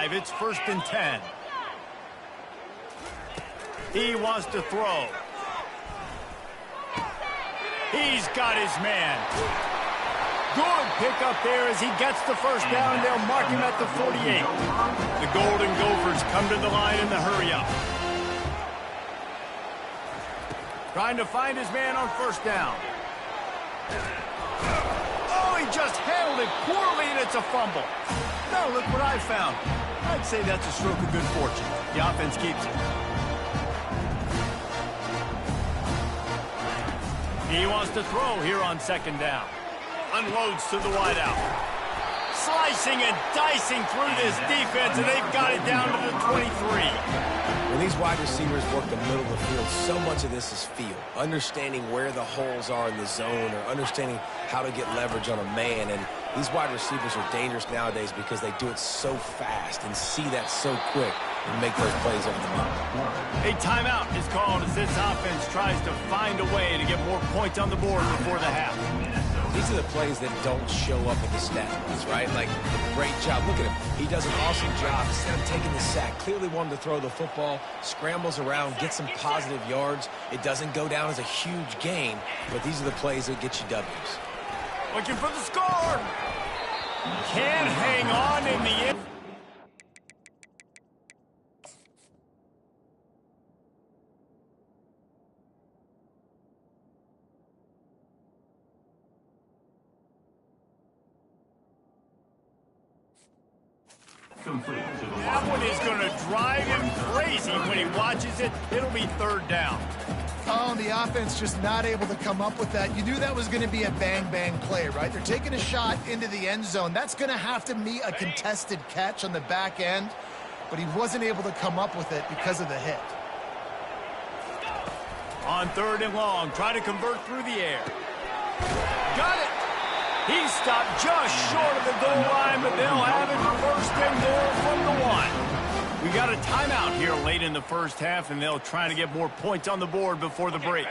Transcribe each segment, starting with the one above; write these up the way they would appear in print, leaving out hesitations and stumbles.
drive. It's 1st and 10. He wants to throw. He's got his man. Good pickup there as he gets the first down, and they'll mark him at the 48. The Golden Gophers come to the line in the hurry-up. Trying to find his man on 1st down. Oh, he just handled it poorly, and it's a fumble. Now look what I found. I'd say that's a stroke of good fortune. The offense keeps it. He wants to throw here on 2nd down. Unloads to the wideout. Slicing and dicing through this defense, and they've got it down to the 23. When these wide receivers work the middle of the field, so much of this is feel. Understanding where the holes are in the zone or understanding how to get leverage on a man. And these wide receivers are dangerous nowadays because they do it so fast and see that so quick and make those plays over the middle. A timeout is called as this offense tries to find a way to get more points on the board before the half. These are the plays that don't show up in the stat lines, right? Like, great job. Look at him. He does an awesome job instead of taking the sack. Clearly wanted to throw the football, scrambles around, gets some positive yards. It doesn't go down as a huge gain, but these are the plays that get you W's. Looking for the score. Can't hang on in the end. That one is going to drive him crazy when he watches it. It'll be 3rd down. Oh, and the offense just not able to come up with that. You knew that was going to be a bang-bang play, right? They're taking a shot into the end zone. That's going to have to be a contested catch on the back end, but he wasn't able to come up with it because of the hit. On 3rd and long, try to convert through the air. Got it. He stopped just short of the goal line, but they'll have it 1st and goal from the 1. We got a timeout here late in the 1st half, and they'll try to get more points on the board before the break.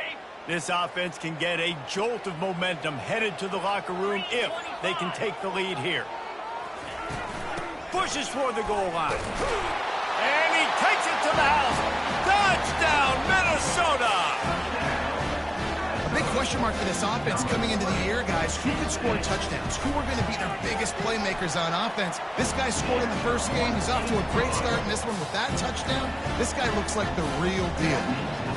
This offense can get a jolt of momentum headed to the locker room if they can take the lead here. Pushes for the goal line. And he takes it to the house. Touchdown, Minnesota! Big question mark for this offense coming into the year, guys. Who could score touchdowns? Who are going to be their biggest playmakers on offense? This guy scored in the 1st game. He's off to a great start in this one with that touchdown. This guy looks like the real deal.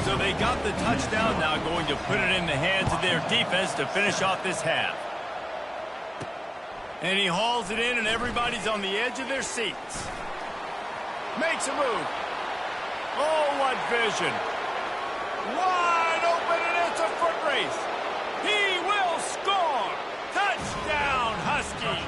So they got the touchdown, now going to put it in the hands of their defense to finish off this half. And he hauls it in, and everybody's on the edge of their seats. Makes a move. Oh, what vision. Wide open, and it's a foot race. He will score. Touchdown, Huskies.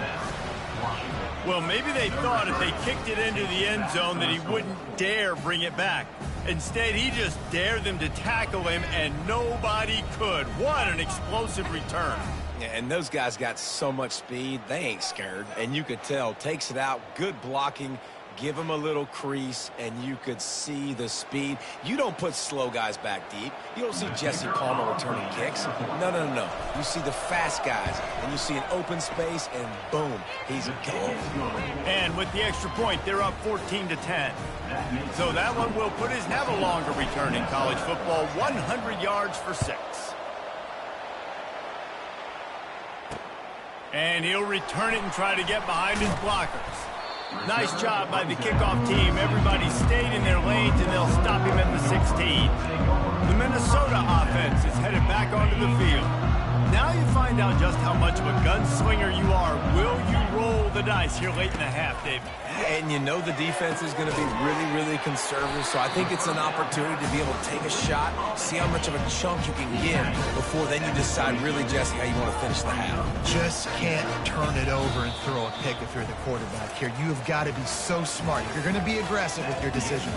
Well, maybe they thought if they kicked it into the end zone that he wouldn't dare bring it back. Instead, he just dared them to tackle him, and nobody could. What an explosive return. Yeah, and those guys got so much speed, they ain't scared. And you could tell, takes it out, good blocking, give him a little crease, and you could see the speed. You don't put slow guys back deep. You don't see Jesse Palmer returning kicks. No. You see the fast guys, and you see an open space, and boom, he's gone. And with the extra point, they're up 14-10. So that one will put his have a longer return in college football, 100 yards for 6. And he'll return it and try to get behind his blockers. Nice job by the kickoff team. Everybody stayed in their lanes, and they'll stop him at the 16. The Minnesota offense is headed back onto the field. Now you find out just how much of a gunslinger you are. Will you roll the dice here late in the half, David? And you know the defense is going to be really, really conservative, so I think it's an opportunity to be able to take a shot, see how much of a chunk you can give before then you decide really, Jesse, how you want to finish the half. Just can't turn it over and throw a pick if you're the quarterback here. You have got to be so smart. You're going to be aggressive with your decision.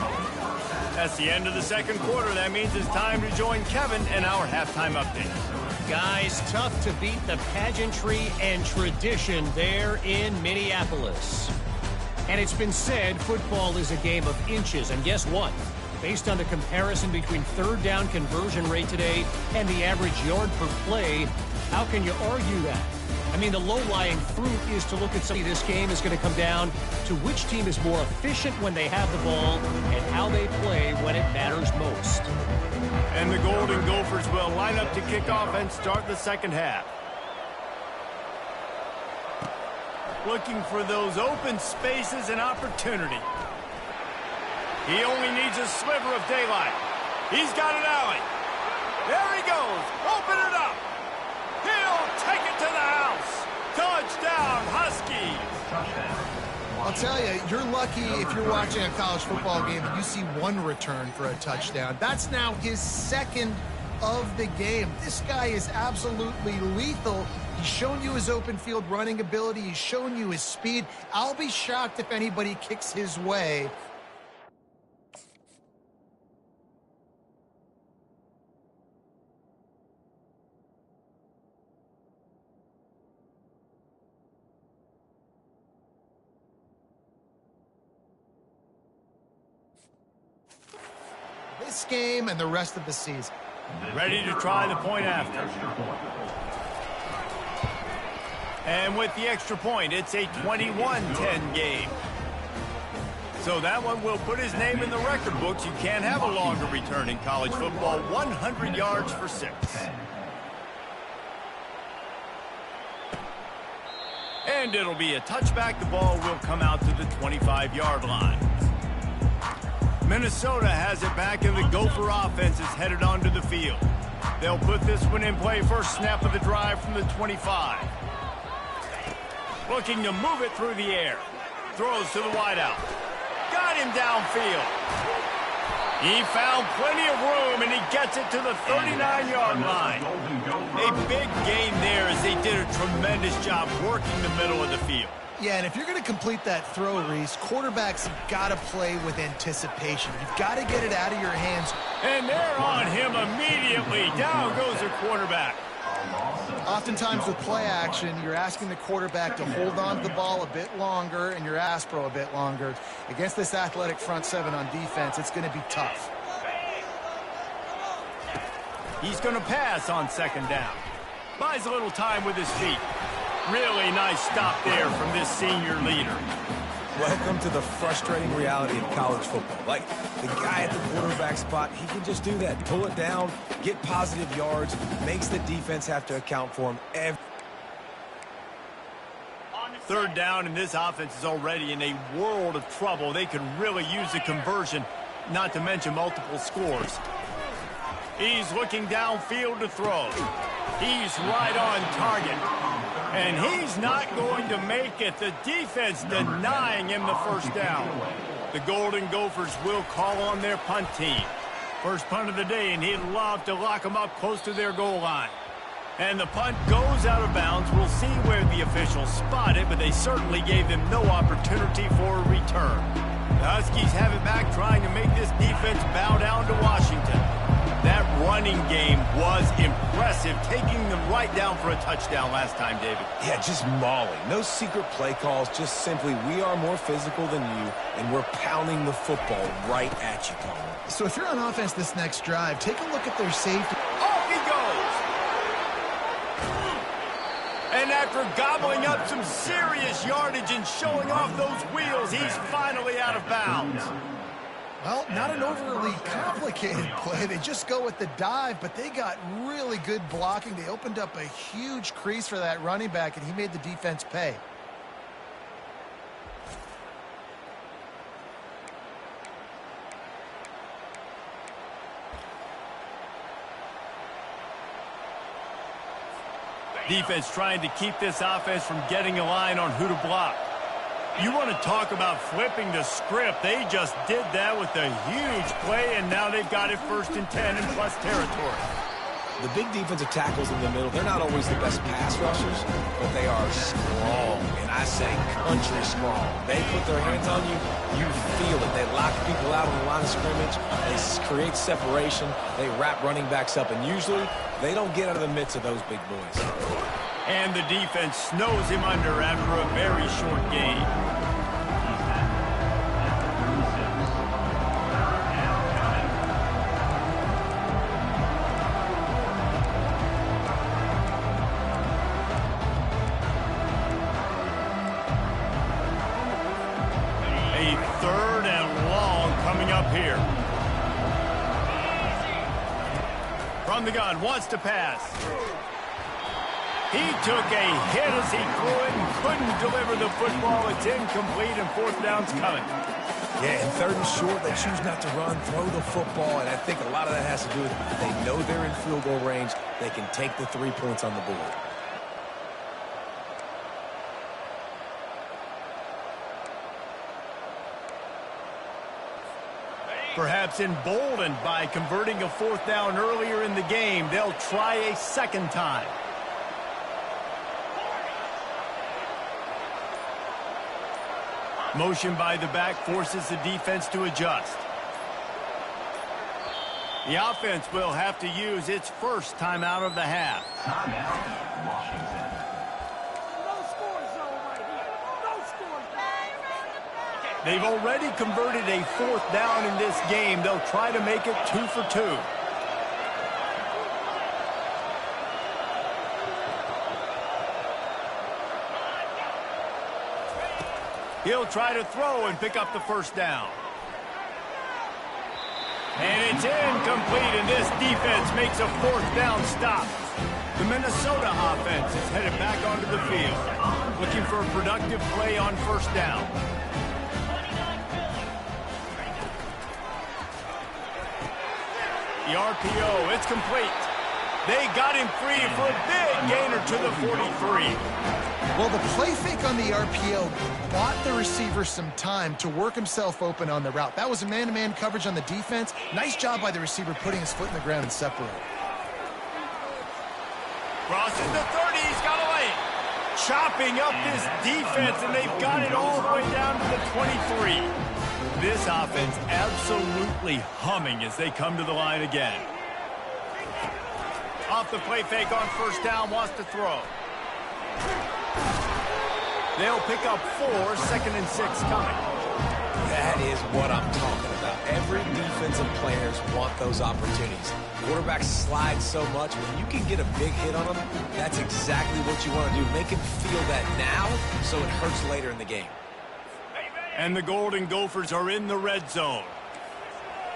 That's the end of the second quarter. That means it's time to join Kevin and our halftime update. Guys, tough to beat the pageantry and tradition there in Minneapolis. And it's been said football is a game of inches. And guess what? Based on the comparison between third down conversion rate today and the average yard per play, how can you argue that? I mean, the low-lying fruit is to look at something. This game is going to come down to which team is more efficient when they have the ball and how they play when it matters most. And the Golden Gophers will line up to kick off and start the second half. Looking for those open spaces and opportunity. He only needs a sliver of daylight. He's got an alley. There he goes. Open it up. He'll take it to the house. Touchdown, Huskies. I'll tell you, you're lucky if you're watching a college football game and you see one return for a touchdown. That's now his second of the game. This guy is absolutely lethal. He's shown you his open field running ability. He's shown you his speed. I'll be shocked if anybody kicks his way. This game and the rest of the season. Ready to try the point after. And with the extra point, it's a 21-10 game. So that one will put his name in the record books. You can't have a longer return in college football. 100 yards for 6. And it'll be a touchback. The ball will come out to the 25-yard line. Minnesota has it back, and the Gopher offense is headed onto the field. They'll put this one in play. First snap of the drive from the 25. Looking to move it through the air. Throws to the wideout. Got him downfield. He found plenty of room, and he gets it to the 39-yard line. A big gain there as they did a tremendous job working the middle of the field. Yeah, and if you're going to complete that throw, Reese, quarterbacks have got to play with anticipation. You've got to get it out of your hands. And they're on him immediately. Down goes the quarterback. Oftentimes with play action, you're asking the quarterback to hold on to the ball a bit longer and your Aspro a bit longer. Against this athletic front seven on defense, it's going to be tough. He's going to pass on second down. Buys a little time with his feet. Really nice stop there from this senior leader. Welcome to the frustrating reality of college football. Like, the guy at the quarterback spot, he can just do that. Pull it down, get positive yards, makes the defense have to account for him. Third down, and this offense is already in a world of trouble. They could really use a conversion, not to mention multiple scores. He's looking downfield to throw. He's right on target. And he's not going to make it. The defense denying him the first down. The Golden Gophers will call on their punt team. First punt of the day, and he'd love to lock them up close to their goal line. And the punt goes out of bounds. We'll see where the officials spot it, but they certainly gave them no opportunity for a return. The Huskies have it back, trying to make this defense bow down to Washington. That running game was impressive, taking them right down for a touchdown last time, David. Yeah, just mauling. No secret play calls, just simply we are more physical than you, and we're pounding the football right at you, Colin. So if you're on offense this next drive, take a look at their safety. Off he goes! And after gobbling up some serious yardage and showing off those wheels, he's finally out of bounds. Well, not an overly complicated play. They just go with the dive, but they got really good blocking. They opened up a huge crease for that running back, and he made the defense pay. Defense trying to keep this offense from getting a line on who to block. You want to talk about flipping the script. They just did that with a huge play, and now they've got it 1st and 10 in plus territory. The big defensive tackles in the middle, they're not always the best pass rushers, but they are strong, and I say country strong. They put their hands on you, you feel it. They lock people out on the line of scrimmage. They create separation. They wrap running backs up, and usually they don't get out of the midst of those big boys. And the defense snows him under after a very short game. here. From the gun, wants to pass. He took a hit as he threw it and couldn't deliver the football. It's incomplete and fourth down's coming. Yeah, and third and short, they choose not to run, throw the football, and I think a lot of that has to do with they know they're in field goal range. They can take the 3 points on the board. Perhaps emboldened by converting a fourth down earlier in the game, they'll try a second time. Motion by the back forces the defense to adjust. The offense will have to use its first timeout of the half. Timeout, Washington. They've already converted a fourth down in this game. They'll try to make it 2 for 2. He'll try to throw and pick up the first down. And it's incomplete, and this defense makes a fourth down stop. The Minnesota offense is headed back onto the field, looking for a productive play on first down. The RPO, it's complete. They got him free for a big gainer to the 43. Well, the play fake on the RPO bought the receiver some time to work himself open on the route. That was a man-to-man coverage on the defense. Nice job by the receiver putting his foot in the ground and separating. Crosses the 30, he's got a lane. Chopping up this defense, and they've got it all the way down to the 23. This offense absolutely humming as they come to the line again. Off the play fake on first down, wants to throw. They'll pick up 4, second and 6 coming. That is what I'm talking about. Every defensive players want those opportunities. Quarterbacks slide so much. When you can get a big hit on them, that's exactly what you want to do. Make him feel that now so it hurts later in the game. And the Golden Gophers are in the red zone.